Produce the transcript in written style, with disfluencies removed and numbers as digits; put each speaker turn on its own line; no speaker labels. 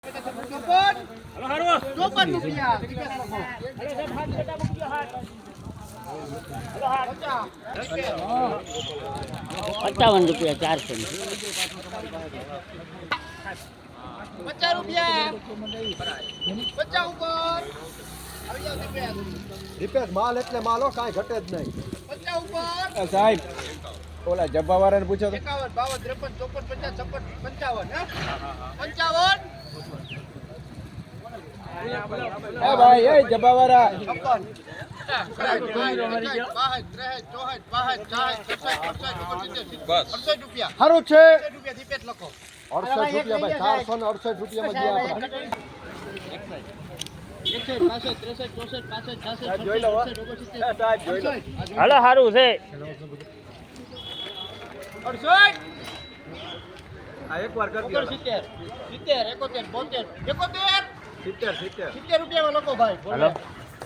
₹55 400
₹50 ઉપર
દીપેશ માલ એટલે માલો કાંઈ ઘટે જ નહીં.
50 ઉપર
સાહેબ ઓલા જબ્બા વાળાને પૂછો તો
51 52 53 54 55
હા ભાઈ એ જબ્બા વાળા
58 રૂપિયા
સારું છે.
રૂપિયા દીપેશ લખો
68 રૂપિયા ભાઈ 468 રૂપિયામાં ગયા આપણે. જોઈ લો હો. સાહેબ જોઈ લો.
હાલો સારું છે
68
આ એકવાર કરી દો.
70 71 72 71
70
રૂપિયામાં લખો ભાઈ
હાલો